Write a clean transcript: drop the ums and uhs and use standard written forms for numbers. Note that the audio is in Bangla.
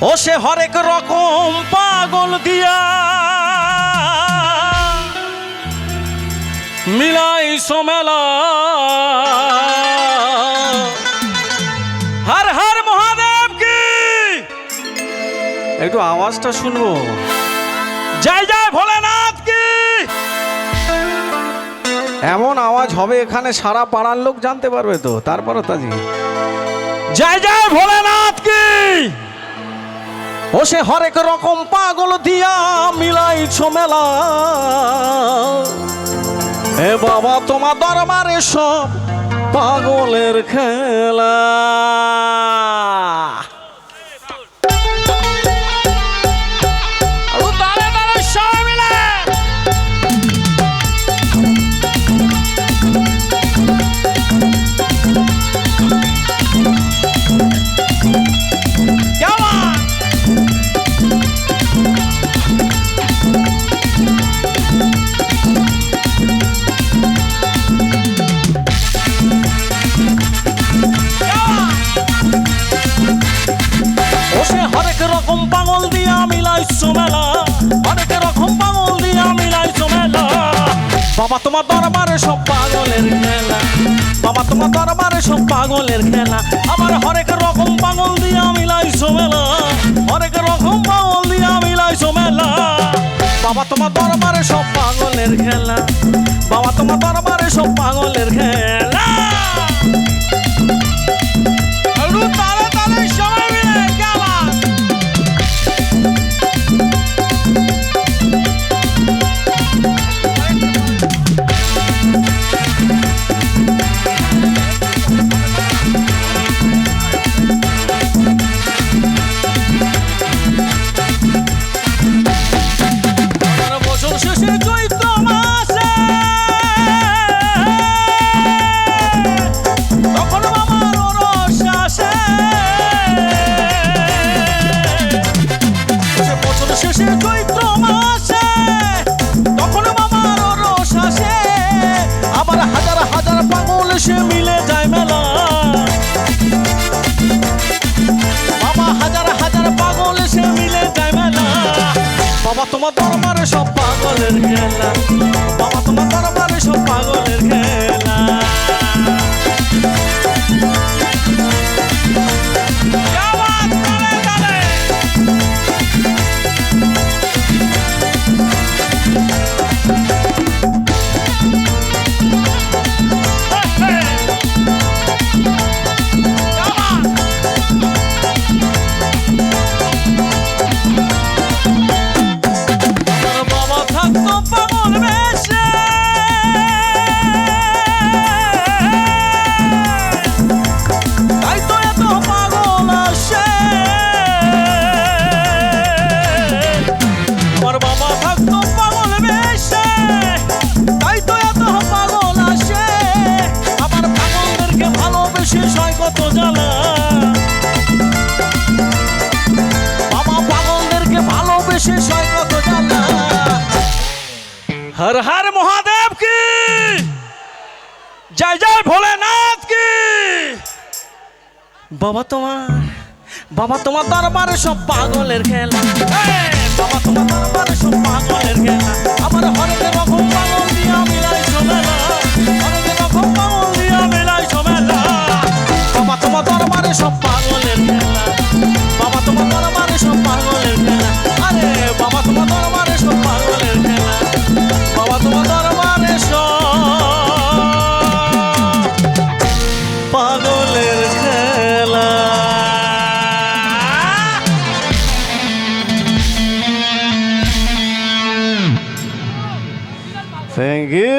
ও সে হরেক রকম পাগল দিয়া মিলাইছো মেলা। হর হর মহাদেব কি, একটু আওয়াজটা শুনবো। জয় জয় ভোলেনাথ কি। এমন আওয়াজ হবে এখানে সারা পাড়ার লোক জানতে পারবে তো। তারপরও তাজি জয় জয় ভোলেনাথ কি। ও সে হরেক রকম পাগল দিয়া মিলাইছো মেলা। এ বাবা তোমার দরবারে সব পাগলের খেলা। পাগল দিয়া মিলাইছো মেলা, অনেক রকম পাগল দিয়া মিলাইছো মেলা। বাবা তোমার দরবারে সব পাগলের খেলা, বাবা তোমার দরবারে সব পাগলের খেলা। আমার হরেক রকম পাগল দিয়া মিলাইছো মেলা, হরেক রকম পাগল দিয়া মিলাইছো মেলা। বাবা তোমার দরবারে সব পাগলের খেলা, বাবা তোমার দরবারে সব পাগলের খেলা। মিলে যায় মেলা, বাবা হাজার হাজার পাগল সে মিলে যায় মেলা। বাবা তোমার দরবারে সব পাগলের খেলা, বাবা তোমার দরবারে সব পাগলের খেলা। हर हर महादेव की, जय जय भोलेनाथ की। बाबा तुम्हार दरबारे सब पागलेर खेला, बाबा तुम्हार दरबारे सब पागलेर खेला। आमार हरेक रकम पागल दिया मिलाइছো मेला, हरेक रकम पागल दिया मिलाइছো मेला। बाबा तुम्हार दरबारे सब पागलेर खेला, बाबा तुम्हार दरबारे सब पागलेर खेला। अरे बाबा तुम्हार दरबारे सब पागलेर खेला, बाबा तुम्हार दरबारे सब पागलेर खेला। Thank you.